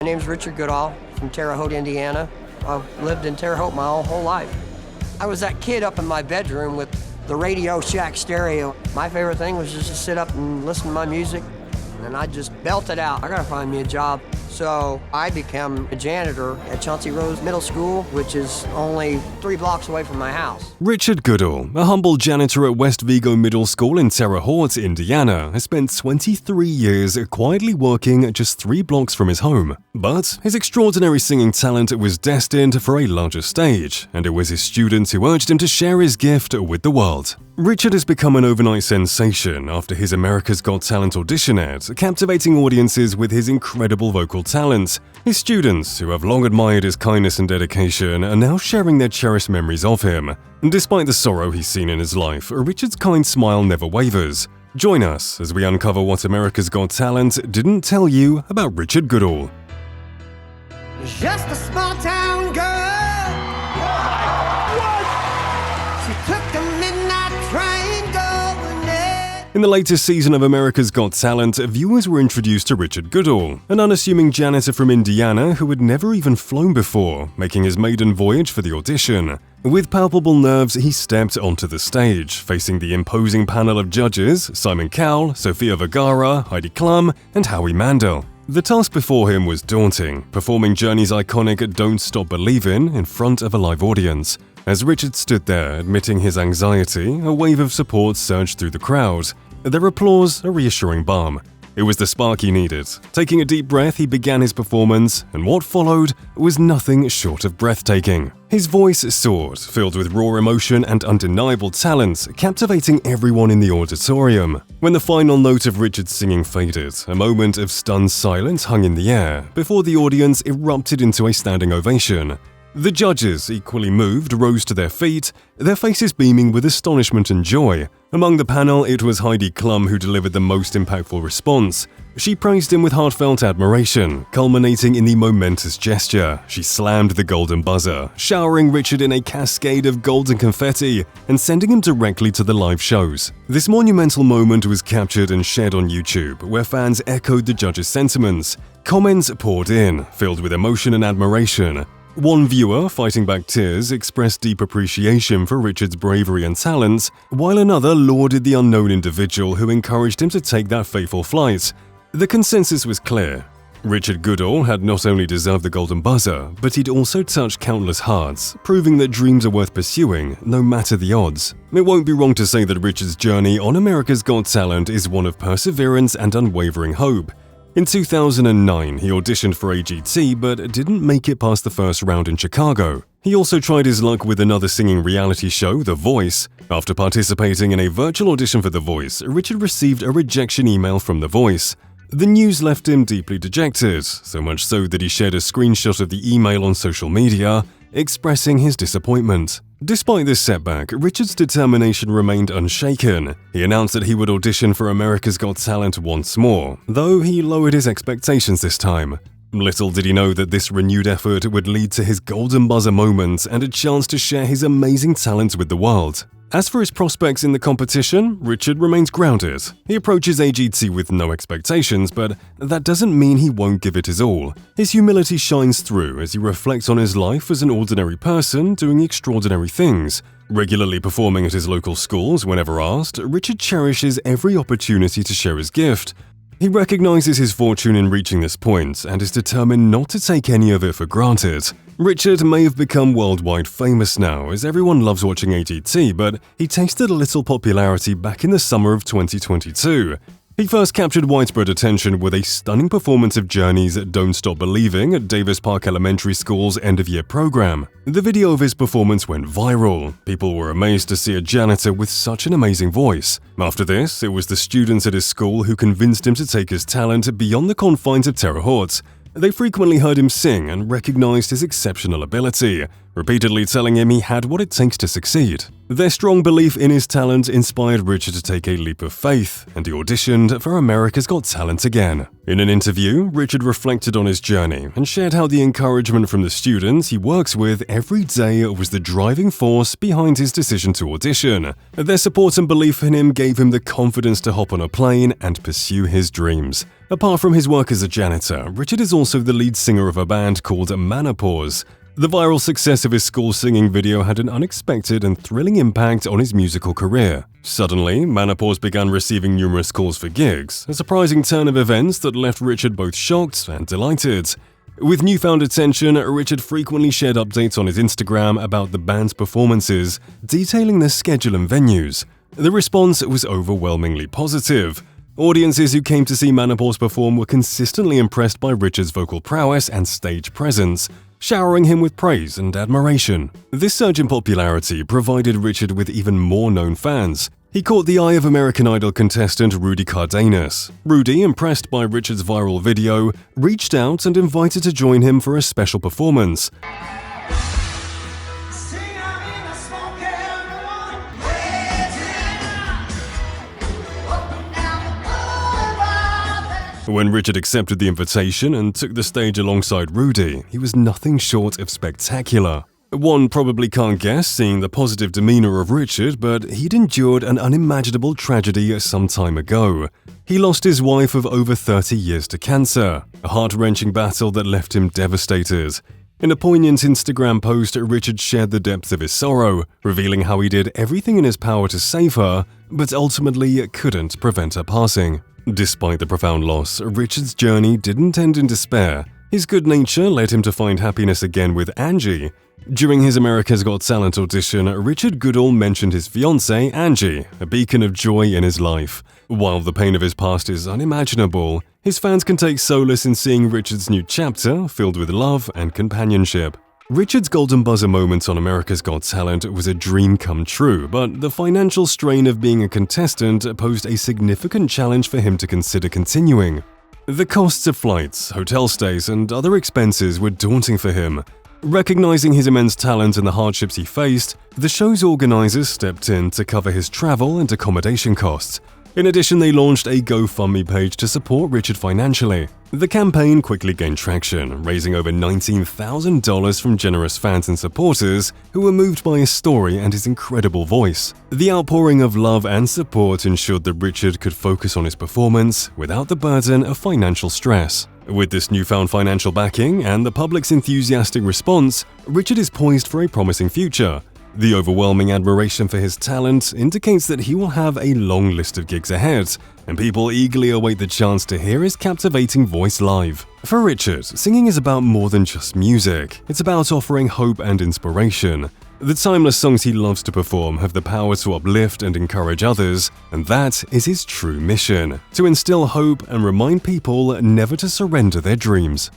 My name's Richard Goodall from Terre Haute, Indiana. I've lived in Terre Haute my whole life. I was that kid up in my bedroom with the Radio Shack stereo. My favorite thing was just to sit up and listen to my music, and I'd just belt it out. I gotta find me a job. So I became a janitor at Chauncey Rose Middle School, which is only 3 blocks away from my house. Richard Goodall, a humble janitor at West Vigo Middle School in Terre Haute, Indiana, has spent 23 years quietly working just 3 blocks from his home. But his extraordinary singing talent was destined for a larger stage, and it was his students who urged him to share his gift with the world. Richard has become an overnight sensation after his America's Got Talent audition ad, captivating audiences with his incredible vocal talent. His students, who have long admired his kindness and dedication, are now sharing their cherished memories of him. And despite the sorrow he's seen in his life, Richard's kind smile never wavers. Join us as we uncover what America's Got Talent didn't tell you about Richard Goodall. Just a small town girl. What? She took the midnight train going there. In the latest season of America's Got Talent, viewers were introduced to Richard Goodall, an unassuming janitor from Indiana who had never even flown before, making his maiden voyage for the audition. With palpable nerves, he stepped onto the stage, facing the imposing panel of judges Simon Cowell, Sofia Vergara, Heidi Klum, and Howie Mandel. The task before him was daunting, performing Journey's iconic Don't Stop Believin' in front of a live audience. As Richard stood there admitting his anxiety, a wave of support surged through the crowd. Their applause a reassuring balm. It was the spark he needed. Taking a deep breath, he began his performance, and what followed was nothing short of breathtaking. His voice soared, filled with raw emotion and undeniable talent, captivating everyone in the auditorium. When the final note of Richard's singing faded, a moment of stunned silence hung in the air before the audience erupted into a standing ovation. The judges, equally moved, rose to their feet, their faces beaming with astonishment and joy. Among the panel, it was Heidi Klum who delivered the most impactful response. She praised him with heartfelt admiration, culminating in the momentous gesture. She slammed the golden buzzer, showering Richard in a cascade of golden confetti and sending him directly to the live shows. This monumental moment was captured and shared on YouTube, where fans echoed the judges' sentiments. Comments poured in, filled with emotion and admiration. One viewer, fighting back tears, expressed deep appreciation for Richard's bravery and talents, while another lauded the unknown individual who encouraged him to take that fateful flight. The consensus was clear. Richard Goodall had not only deserved the golden buzzer, but he'd also touched countless hearts, proving that dreams are worth pursuing, no matter the odds. It won't be wrong to say that Richard's journey on America's Got Talent is one of perseverance and unwavering hope. In 2009, he auditioned for AGT but didn't make it past the first round in Chicago. He also tried his luck with another singing reality show, The Voice. After participating in a virtual audition for The Voice, Richard received a rejection email from The Voice. The news left him deeply dejected, so much so that he shared a screenshot of the email on social media, expressing his disappointment. Despite this setback, Richard's determination remained unshaken. He announced that he would audition for America's Got Talent once more, though he lowered his expectations this time. Little did he know that this renewed effort would lead to his golden buzzer moment and a chance to share his amazing talents with the world. As for his prospects in the competition, Richard remains grounded. He approaches AGT with no expectations, but that doesn't mean he won't give it his all. His humility shines through as he reflects on his life as an ordinary person doing extraordinary things. Regularly performing at his local schools whenever asked, Richard cherishes every opportunity to share his gift. He recognizes his fortune in reaching this point and is determined not to take any of it for granted. Richard may have become worldwide famous now, as everyone loves watching AGT, but he tasted a little popularity back in the summer of 2022. He first captured widespread attention with a stunning performance of Journey's Don't Stop Believing at Davis Park Elementary School's end-of-year program. The video of his performance went viral. People were amazed to see a janitor with such an amazing voice. After this, it was the students at his school who convinced him to take his talent beyond the confines of Terre Haute. They frequently heard him sing and recognized his exceptional ability, repeatedly telling him he had what it takes to succeed. Their strong belief in his talent inspired Richard to take a leap of faith, and he auditioned for America's Got Talent again. In an interview, Richard reflected on his journey and shared how the encouragement from the students he works with every day was the driving force behind his decision to audition. Their support and belief in him gave him the confidence to hop on a plane and pursue his dreams. Apart from his work as a janitor, Richard is also the lead singer of a band called Menopause. The viral success of his school singing video had an unexpected and thrilling impact on his musical career. Suddenly, Menopause began receiving numerous calls for gigs, a surprising turn of events that left Richard both shocked and delighted. With newfound attention, Richard frequently shared updates on his Instagram about the band's performances, detailing their schedule and venues. The response was overwhelmingly positive. Audiences who came to see Menopause perform were consistently impressed by Richard's vocal prowess and stage presence, showering him with praise and admiration. This surge in popularity provided Richard with even more known fans. He caught the eye of American Idol contestant Rudy Cardenas. Rudy, impressed by Richard's viral video, reached out and invited to join him for a special performance. When Richard accepted the invitation and took the stage alongside Rudy, he was nothing short of spectacular. One probably can't guess seeing the positive demeanor of Richard, but he'd endured an unimaginable tragedy some time ago. He lost his wife of over 30 years to cancer, a heart-wrenching battle that left him devastated. In a poignant Instagram post, Richard shared the depths of his sorrow, revealing how he did everything in his power to save her, but ultimately couldn't prevent her passing. Despite the profound loss, Richard's journey didn't end in despair. His good nature led him to find happiness again with Angie. During his America's Got Talent audition, Richard Goodall mentioned his fiancée, Angie, a beacon of joy in his life. While the pain of his past is unimaginable, his fans can take solace in seeing Richard's new chapter filled with love and companionship. Richard's golden buzzer moment on America's Got Talent was a dream come true, but the financial strain of being a contestant posed a significant challenge for him to consider continuing. The costs of flights, hotel stays, and other expenses were daunting for him. Recognizing his immense talent and the hardships he faced, the show's organizers stepped in to cover his travel and accommodation costs. In addition, they launched a GoFundMe page to support Richard financially. The campaign quickly gained traction, raising over $19,000 from generous fans and supporters who were moved by his story and his incredible voice. The outpouring of love and support ensured that Richard could focus on his performance without the burden of financial stress. With this newfound financial backing and the public's enthusiastic response, Richard is poised for a promising future. The overwhelming admiration for his talent indicates that he will have a long list of gigs ahead, and people eagerly await the chance to hear his captivating voice live. For Richard, singing is about more than just music. It's about offering hope and inspiration. The timeless songs he loves to perform have the power to uplift and encourage others, and that is his true mission: to instill hope and remind people never to surrender their dreams.